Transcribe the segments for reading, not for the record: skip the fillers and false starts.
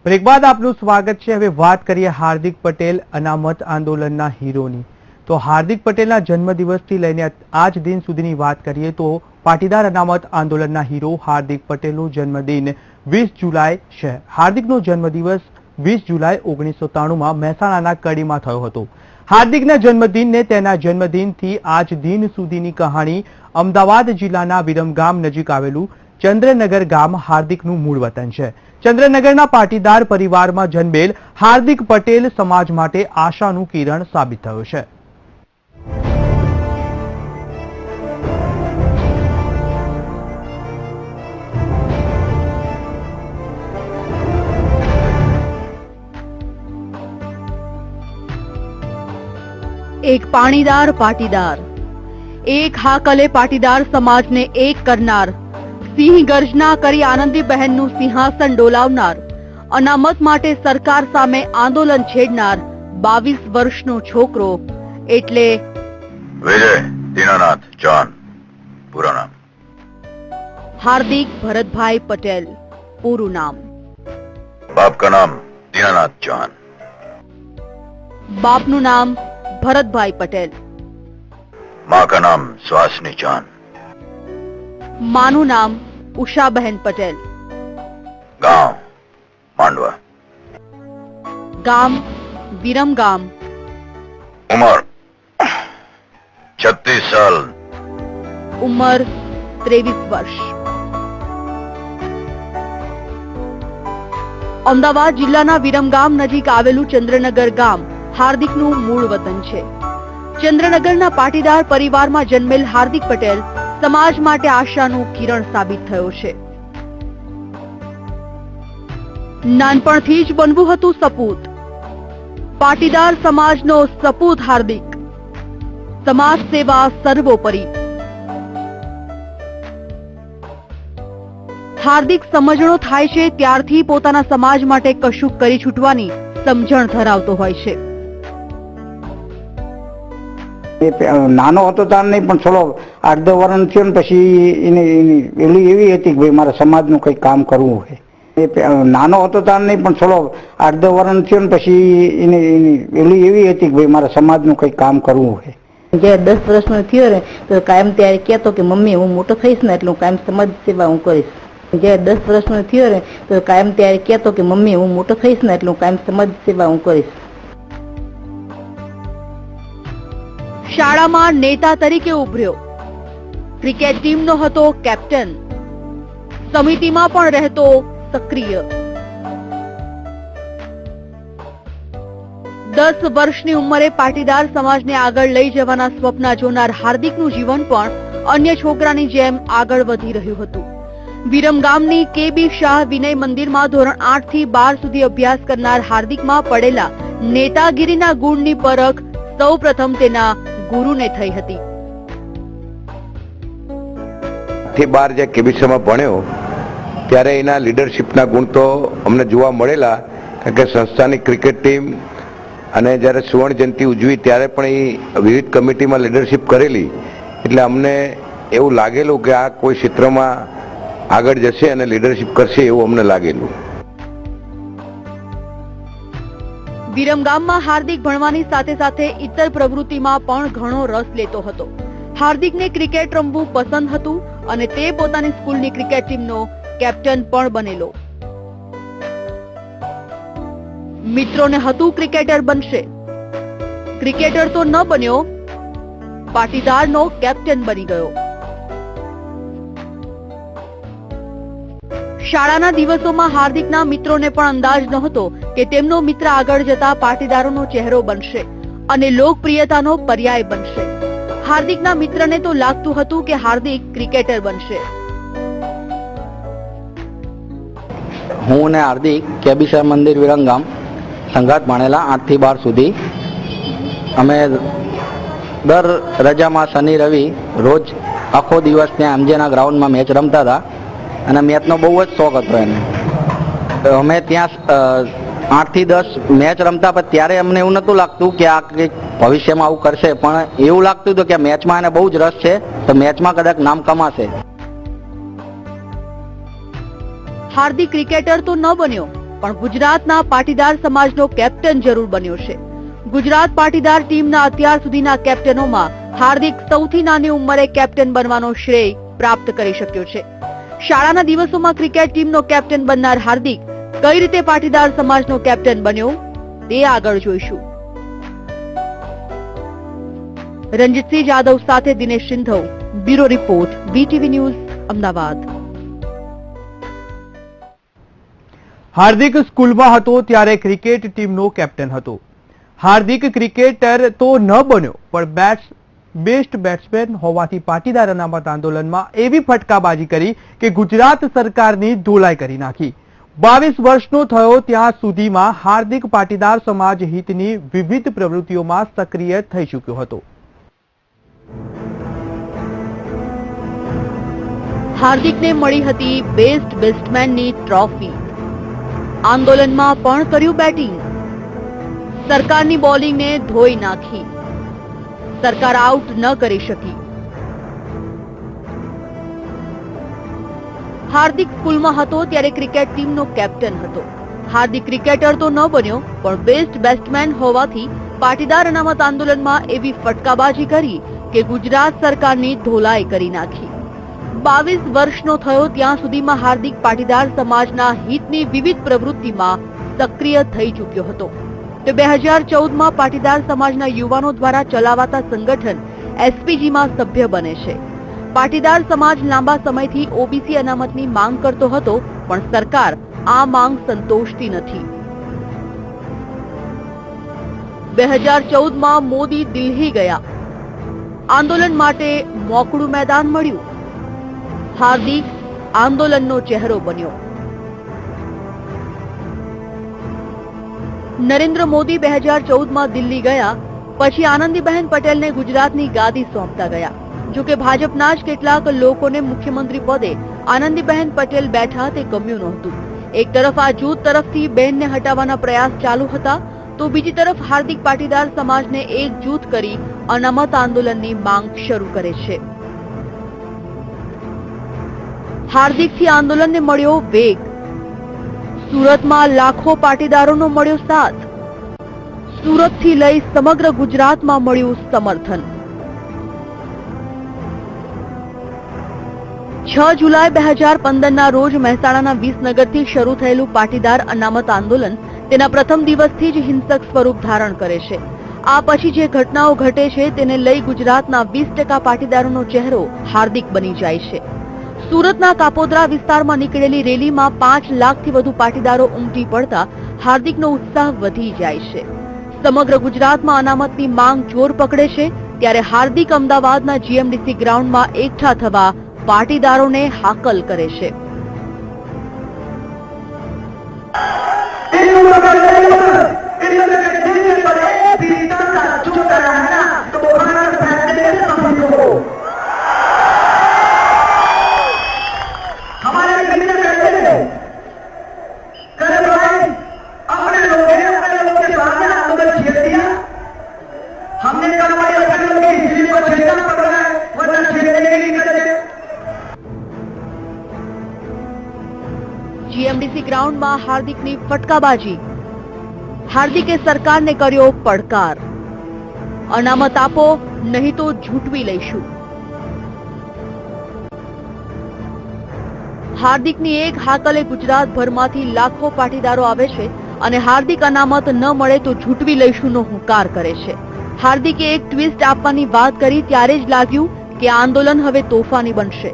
Break બાદ આપનું સ્વાગત છે। હવે વાત કરીએ હાર્દિક પટેલ અનામત આંદોલનના હીરોની। તો હાર્દિક પટેલના જન્મદિવસથી લઈને આજ દિન સુધીની વાત કરીએ તો પાટીદાર અનામત આંદોલનના હીરો હાર્દિક પટેલનો જન્મદિન 20 જુલાઈ છે। હાર્દિકનો જન્મદિવસ 20 જુલાઈ 1993માં મહેસાણાના કડીમાં થયો હતો। હાર્દિકના જન્મદિનને તેના જન્મદિનથી આજ દિન સુધીની કહાણી અમદાવાદ જિલ્લાના વિરમગામ નજીક આવેલું ચંદ્રનગર ગામ હાર્દિકનું મૂળ વતન છે। ચંદ્રનગરના પાટીદાર પરિવારમાં જન્મેલ હાર્દિક પટેલ સમાજ માટે આશાનું કિરણ સાબિત થયો છે। एक पाणीदार पाटीदार, एक हाकले पाटीदार समाज ने एक करनार, सिंह गर्जना करी आनंदी बहन नु सिंहासन डोलावनार, अनामत माटे सरकार सामे आंदोलन छेड़नार 22 वर्षनो छोकरो एटले विजय दीनानाथ चौहान पूरा नाम। हार्दिक भरतभाई पटेल पूरु नाम। बाप का नाम दीनानाथ चौहान। बापनु नाम भरतभाई पटेल। माँ का नाम सुहासिनी चौहान। मानु नाम उषा बहन पटेल। गांव मांडवा। गाम विरमगाम। उम्र 36 साल। उम्र 23 वर्ष। अमदावाद जिल्लाना विरमगाम नजीक आवेलू चंद्रनगर गाम हार्दिकનું મૂળ વતન છે। ચંદ્રનગરના પાટીદાર પરિવારમાં જન્મેલ હાર્દિક પટેલ સમાજ માટે આશાનું કિરણ સાબિત થયો છે। નાનપણથી જ બનવું હતું સપૂત। પાટીદાર સમાજનો સપૂત હાર્દિક। સમાજ સેવા સર્વોપરી। હાર્દિક સમજણો થાય છે ત્યારથી પોતાના સમાજ માટે કશુંક કરી છૂટવાની સમજણ ધરાવતો હોય છે। નાનો હતો તાર નહીં પણ થોડો 8-10 વર્ષ થયો ને પછી એની એવી હતી કે ભાઈ મારા સમાજનું કંઈક કામ કરવું હોય। નાનો હતો તાર નહીં પણ થોડો 8-10 વર્ષ થયો ને પછી એની એવી હતી કે ભાઈ મારા સમાજનું કંઈક કામ કરવું હોય। જ્યારે 10 વર્ષનો થયો ને તો કાયમ ત્યારે કહેતો કે મમ્મી હું મોટો થઈશ ને એટલે હું કાયમ સમાજ સેવા હું કરીશ। જ્યારે 10 વર્ષનો થયો ને તો કાયમ ત્યારે કહેતો કે મમ્મી હું મોટો થઈશ ને એટલે હું કાયમ સમાજ સેવા હું કરીશ। શાળામાં નેતા તરીકે ઉભર્યો। ક્રિકેટ ટીમનો હતો કેપ્ટન। સમિતિમાં પણ રહેતો સક્રિય। 10 વર્ષની ઉંમરે પાટીદાર સમાજને આગળ લઈ જવાના સ્વપ્ન જોનાર હાર્દિકનું જીવન પણ અન્ય છોકરાની જેમ આગળ વધી રહ્યું હતું। વિરમગામની KB શાહ વિનય મંદિરમાં ધોરણ 8 થી 12 સુધી અભ્યાસ કરનાર હાર્દિકમાં પડેલા નેતાગીરીના ગુણની પરખ સૌપ્રથમ તેના ગુરુને થઈ હતી। 12 જે KB શાહમાં ભણ્યો ત્યારે એના લીડરશિપના ગુણ તો અમને જોવા મળેલા, કારણ કે સંસ્થાની ક્રિકેટ ટીમ અને જ્યારે સુવર્ણ જયંતિ ઉજવી ત્યારે પણ એ વિવિધ કમિટીમાં લીડરશિપ કરેલી, એટલે અમને એવું લાગેલું કે આ કોઈ ક્ષેત્રમાં આગળ જશે અને લીડરશિપ કરશે એવું અમને લાગેલું। વિરમગામમાં હાર્દિક ભણવાની સાથે સાથે ઇતર પ્રવૃત્તિમાં પણ ઘણો રસ લેતો હતો। હાર્દિકને ક્રિકેટ રમવું પસંદ હતું અને તે પોતાની સ્કૂલની ક્રિકેટ ટીમનો કેપ્ટન પણ બનેલો। મિત્રોને હતું ક્રિકેટર બનશે, ક્રિકેટર તો ન બન્યો, પાટીદારનો કેપ્ટન બની ગયો। શાળાના દિવસોમાં હાર્દિકના મિત્રોને પણ અંદાજ નહોતો કે તેમનો મિત્ર આગળ જતા પાટીદારોનો ચહેરો બનશે અને લોકપ્રિયતાનો પર્યાય બનશે। હાર્દિકના મિત્રને તો લાગતું હતું કે હાર્દિક ક્રિકેટર બનશે। હું અને હાર્દિક KB શાહ મંદિર વિરમગામ સંગાત ભણેલા 8 થી 12 સુધી। અમે દર રજામાં શનિ રવિ રોજ આખો દિવસ ત્યાં MJના ગ્રાઉન્ડમાં મેચ રમતા હતા અને મેચનો બહુ જ શોખ હતો એને। અમે ત્યાં 8 થી 10 મેચ રમતા, પણ ત્યારે અમને એવું નહોતું લાગતું કે આ કંઈક ભવિષ્યમાં આવું કરશે, પણ એવું લાગતું હતું કે મેચમાં એને બહુ જ રસ છે તો મેચમાં કદાચ નામ કમાશે। હાર્દિક ક્રિકેટર તો ન બન્યો, પણ ગુજરાતના પાટીદાર સમાજનો કેપ્ટન જરૂર બન્યો છે. ગુજરાત પાટીદાર ટીમના અત્યાર સુધીના કેપ્ટનોમાં હાર્દિક સૌથી નાની ઉંમરે કેપ્ટન બનવાનો શ્રેય પ્રાપ્ત કરી શક્યો છે. શાળાના દિવસોમાં ક્રિકેટ ટીમનો કેપ્ટન બનનાર હાર્દિક કઈ રીતે પાટીદાર સમાજનો કેપ્ટન બન્યો તે આગળ જોઈશું. રંજીતસિંહ જાદવ સાથે Dinesh Sindhav, bureau report, BTV news, Ahmedabad. Hardik સ્કૂલમાં હતો ત્યારે ક્રિકેટ ટીમનો કેપ્ટન હતો. હાર્દિક ક્રિકેટર તો ન બન્યો પણ બેસ્ટ બેટ્સમેન હોવાથી પાટીદાર અનામત આંદોલનમાં એવી ફટકાબાજી કરી કે ગુજરાત સરકારની ધોલાઈ કરી નાખી. 22 વર્ષનો થયો ત્યાં સુધીમાં હાર્દિક પાટીદાર સમાજ હિતની વિવિધ પ્રવૃત્તિઓમાં સક્રિય થઈ ચૂક્યો હતો. હાર્દિકને મળી હતી બેસ્ટ બેટ્સમેનની ટ્રોફી. આંદોલનમાં પણ કર્યું બેટિંગ. સરકારની બોલિંગને ધોઈ નાખી. સરકાર આઉટ ન કરી શકી. હાર્દિક સ્કૂલમાં હતો ત્યારે ક્રિકેટ ટીમનો કેપ્ટન હતો. હાર્દિક ક્રિકેટર તો ન બન્યો પણ બેસ્ટ બેટ્સમેન હોવાથી પાટીદાર અનામત આંદોલનમાં એવી ફટકાબાજી કરી કે ગુજરાત સરકારની ધોલાઈ કરી નાખી. 22 વર્ષનો થયો ત્યાં સુધીમાં હાર્દિક પાટીદાર સમાજના હિતની વિવિધ પ્રવૃત્તિમાં સક્રિય થઈ ચૂક્યો હતો. તે 2014માં પાટીદાર સમાજના યુવાનો દ્વારા ચલાવાતા સંગઠન SPGમાં સભ્ય બને છે. પાટીદાર સમાજ લાંબા સમયથી OBC અનામતની માંગ કરતો હતો પણ સરકાર આ માંગ સંતોષતી નથી. 2014માં મોદી દિલ્હી ગયા. આંદોલન માટે મોકળું મેદાન મળ્યું. હાર્દિક આંદોલનનો ચહેરો બન્યો. નરેન્દ્ર મોદી 2014માં દિલ્હી ગયા પછી આનંદીબહેન પટેલને ગુજરાતની ગાદી સોંપતા ગયા. જોકે ભાજપના જ કેટલાક લોકોને મુખ્યમંત્રી પદે આનંદીબહેન પટેલ બેઠા તે ગમ્યું નહોતું. એક તરફ આ જૂથ તરફથી બેનને હટાવવાના પ્રયાસ ચાલુ હતા તો બીજી તરફ હાર્દિક પાટીદાર સમાજને એક જૂથ કરી અનામત આંદોલનની માંગ શરૂ કરે છે. હાર્દિકથી આંદોલનને મળ્યો વેગ. સુરતમાં લાખો પાટીદારોનો મળ્યો સાથ. સુરતથી લઈ સમગ્ર ગુજરાતમાં મળ્યું સમર્થન. 6 જુલાઈ 2015ના રોજ મહેસાણાના વિસનગરથી શરૂ થયેલું પાટીદાર અનામત આંદોલન તેના પ્રથમ દિવસથી જ હિંસક સ્વરૂપ ધારણ કરે છે. આ પછી જે ઘટનાઓ ઘટે છે તેને લઈ ગુજરાતના 20% પાટીદારોનો ચહેરો હાર્દિક બની જાય છે. સુરતના કાપોદ્રા વિસ્તારમાં નીકળેલી રેલીમાં 5 લાખથી વધુ પાટીદારો ઉમટી પડતા હાર્દિકનો ઉત્સાહ વધી જાય છે. સમગ્ર ગુજરાતમાં અનામતની માંગ જોર પકડે છે ત્યારે હાર્દિક અમદાવાદના GMDC ગ્રાઉન્ડમાં એકઠા થવા પાટીદારોને હાકલ કરે છે. GMDC ગ્રાઉન્ડમાં હાર્દિકની ફટકાબાજી. હાર્દિકે સરકારને કર્યો પડકાર. અનામત આપો નહીં તો ઝૂંટવી લઈશું. હાર્દિકની એક હાકલે ગુજરાતભરમાંથી લાખો પાટીદારો આવે છે અને હાર્દિક અનામત ન મળે તો ઝૂંટવી લઈશુંનો હુંકાર કરે છે. હાર્દિકે એક ટ્વિસ્ટ આપવાની વાત કરી ત્યારે જ લાગ્યું કે આંદોલન હવે તોફાની બનશે.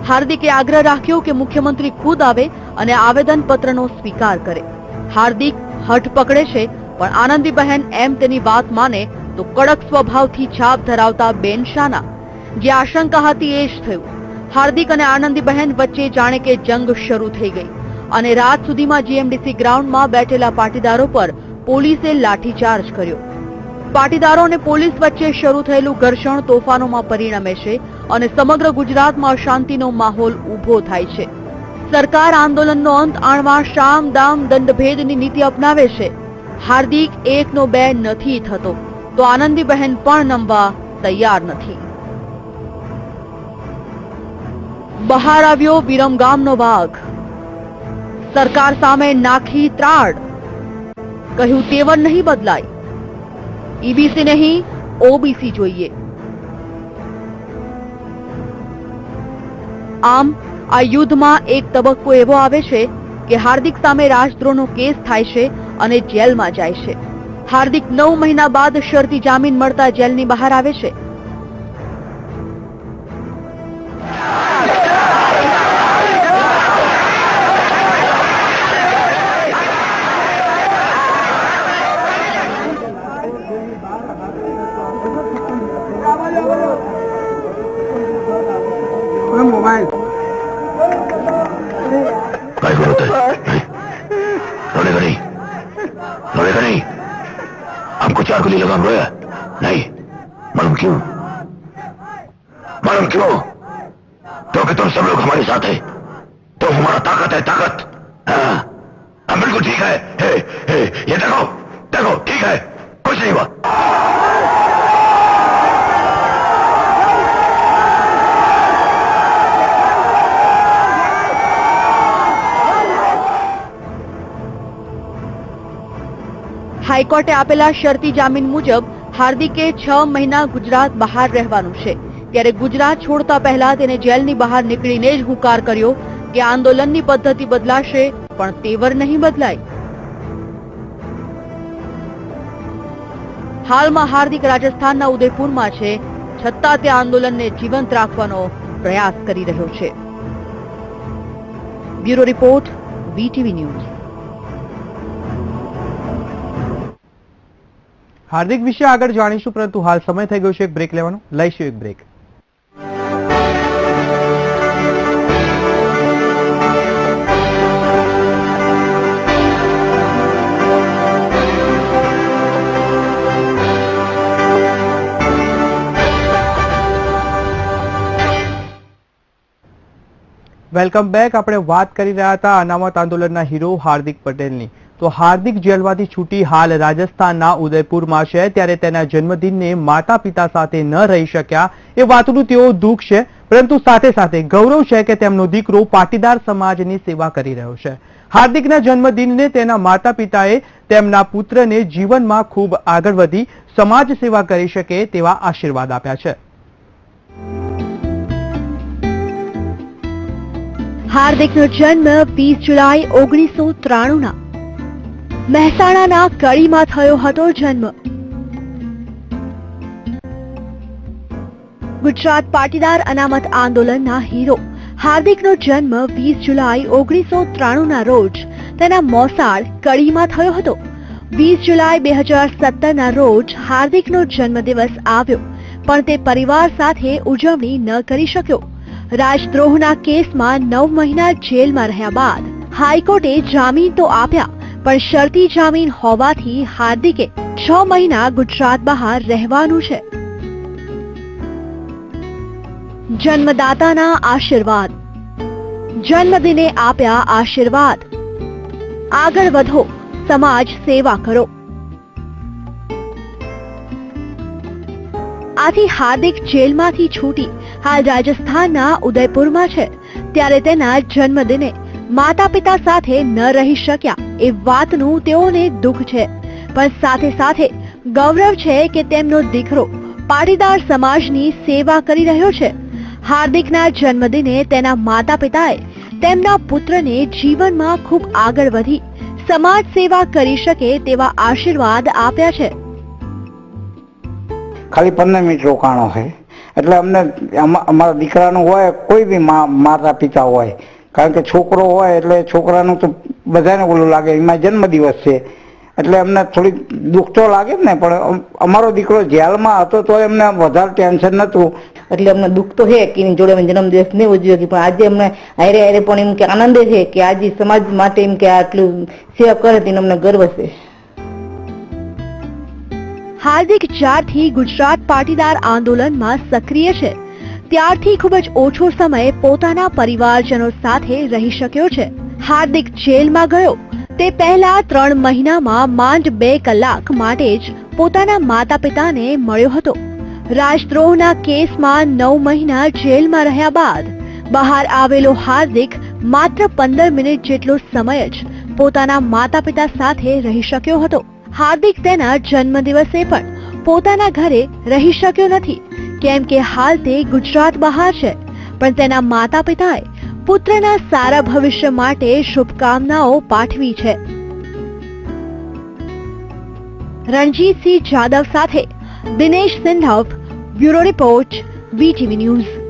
હાર્દિકે આગ્રહ રાખ્યો કે મુખ્યમંત્રી ખુદ આવે અને આવેદનપત્રનો સ્વીકાર કરે. હાર્દિક હઠ પકડે છે પણ આનંદીબહેન એમ તેની વાત માને તો કડક સ્વભાવથી છાપ ધરાવતા બેન શાના. જે આશંકા હતી એ જ થયું. હાર્દિક અને આનંદીબહેન વચ્ચે જાણે કે જંગ શરૂ થઈ ગઈ અને રાત સુધીમાં GMDC ગ્રાઉન્ડમાં બેઠેલા પાટીદારો પર પોલીસે લાઠીચાર્જ કર્યો. પાટીદારો અને પોલીસ વચ્ચે શરૂ થયેલું ઘર્ષણ તોફાનોમાં પરિણમે છે અને સમગ્ર ગુજરાતમાં શાંતિનો માહોલ ઊભો થાય છે. સરકાર આંદોલનનો અંત આણવા શામ દામ દંડભેદની નીતિ અપનાવે છે. હાર્દિક 1/2 નથી થતો તો આનંદીબહેન પણ નમવા તૈયાર નથી. બહાર આવ્યો વિરમગામનો વાઘ. સરકાર સામે નાખી ત્રાડ, કહ્યું તેવર નહીં બદલાય, ઈબીસી નહીં ઓબીસી જોઈએ. આમ આ યુદ્ધમાં એક તબક્કો એવો આવે છે કે હાર્દિક સામે રાજદ્રોહનો કેસ થાય છે અને જેલમાં જાય છે. હાર્દિક 9 મહિના બાદ શરતી જામીન મળતા જેલની બહાર આવે છે. भाई को रोता है रोनेगा नहीं, रोनेगा नहीं. हमको 4 गोली लगाम रोया नहीं. मालूम क्यों? मालूम क्यों? क्योंकि तुम सब लोग हमारे साथ है. तो हमारा ताकत है, ताकत. हाँ, हम बिल्कुल ठीक है. ये देखो देखो, ठीक है, कुछ नहीं हुआ. હાઈકોર્ટે આપેલા શરતી જામીન મુજબ હાર્દિકે 6 મહિના ગુજરાત બહાર રહેવાનું છે. ત્યારે ગુજરાત છોડતા પહેલા તેને જેલની બહાર નીકળીને જ હુંકાર કર્યો કે આંદોલનની પદ્ધતિ બદલાશે પણ તેવર નહીં બદલાય. હાલમાં હાર્દિક રાજસ્થાનના ઉદયપુરમાં છે, છતાં તે આંદોલનને જીવંત રાખવાનો પ્રયાસ કરી રહ્યો છે. Bureau report, VTV news. Hardik વિશે આગળ જાણીશું, પરંતુ હાલ સમય થઈ ગયો છે એક બ્રેક લેવાનો. લઈશું એક બ્રેક. Welcome back. આપણે વાત કરી રહ્યા હતા અનામત આંદોલનના હીરો હાર્દિક પટેલની. તો હાર્દિક જેલમાંથી છૂટી હાલ રાજસ્થાનના ઉદયપુરમાં છે. ત્યારે તેના જન્મદિનને માતા પિતા સાથે ન રહી શક્યા એ વાતનું તેઓ દુઃખ છે, પરંતુ સાથે સાથે ગૌરવ છે કે તેમનો દીકરો પાટીદાર સમાજની સેવા કરી રહ્યો છે. હાર્દિકના જન્મદિનને તેના માતા પિતાએ તેમના પુત્રને જીવનમાં ખૂબ આગળ વધી સમાજ સેવા કરી શકે તેવા આશીર્વાદ આપ્યા છે. હાર્દિકનો જન્મ 20 જુલાઈ 1993ના મહેસાણાના કડીમાં થયો હતો. જન્મ ગુજરાત પાટીદાર અનામત આંદોલનના હીરો હાર્દિકનો જન્મ 20 જુલાઈ 1993ના રોજ તેના મોસાળ કડીમાં થયો હતો. 20 જુલાઈ 2017ના રોજ હાર્દિકનો જન્મદિવસ આવ્યો, પણ તે પરિવાર સાથે ઉજવણી ન કરી શક્યો. રાજદ્રોહના કેસમાં 9 મહિના જેલમાં રહ્યા બાદ હાઈકોર્ટે જામીન તો આપ્યા, પણ શરતી જામીન હોવાથી હાર્દિકે 6 મહિના ગુજરાત બહાર રહેવાનું છે. જન્મદાતાના આશીર્વાદ. જન્મદિને આપ્યા આશીર્વાદ. આગળ વધો, સમાજ સેવા કરો. આથી હાર્દિક જેલમાંથી છૂટી હાલ રાજસ્થાનના ઉદયપુરમાં છે. ત્યારે તેના જન્મદિને માતા પિતા સાથે ન રહી શક્યા એ વાતનું તેઓને દુઃખ છે, પણ સાથે સાથે ગૌરવ છે કે તેમનો દીકરો પાટીદાર સમાજની સેવા કરી રહ્યો છે. હાર્દિકના જન્મદિને તેના માતા પિતાએ તેમના પુત્રને જીવનમાં ખૂબ આગળ વધી સમાજ સેવા કરી શકે તેવા આશીર્વાદ આપ્યા છે. ખાલી 15 મિનિટ રોકાણો છે, એટલે અમને અમારા દીકરાનું હોય, કોઈ બી માતા પિતા હોય, કારણ કે છોકરો હોય એટલે છોકરાનું તો બધાને ઓલું લાગે, એમાં જન્મદિવસ છે એટલે અમને થોડી દુઃખ તો લાગે ને. પણ અમારો દીકરો જેલમાં હતો તો એમને વધારે ટેન્શન નતું, એટલે અમને દુઃખ તો છે કે એની જોડે અમે જન્મદિવસ નહીં ઉજવ્યો, પણ આજે અમને હારે હારે પણ એમ કે આનંદ છે કે આજે સમાજ માટે એમ કે આટલું સેવા કરે તેનો અમને ગર્વ છે. હાર્દિક જ્યારથી ગુજરાત પાટીદાર આંદોલનમાં સક્રિય છે ત્યારથી ખૂબ જ ઓછો સમય પોતાના પરિવારજનો સાથે રહી શક્યો છે. હાર્દિક જેલમાં ગયો તે પહેલા 3 મહિનામાં માંડ 2 કલાક માટે જ પોતાના માતા પિતાને મળ્યો હતો. રાજદ્રોહના કેસમાં 9 મહિના જેલમાં રહ્યા બાદ બહાર આવેલો હાર્દિક માત્ર 15 મિનિટ જેટલો સમય જ પોતાના માતા પિતા સાથે રહી શક્યો હતો. હાર્દિક તેના જન્મદિવસે પણ પોતાના ઘરે રહી શક્યો નથી, કેમ કે હાલ તે ગુજરાત બહાર છે. પણ તેના માતા પિતાએ પુત્રના સારા ભવિષ્ય માટે શુભકામનાઓ પાઠવી છે. રણજીતસિંહ જાદવ સાથે Dinesh Sindhav, bureau report, VTV news.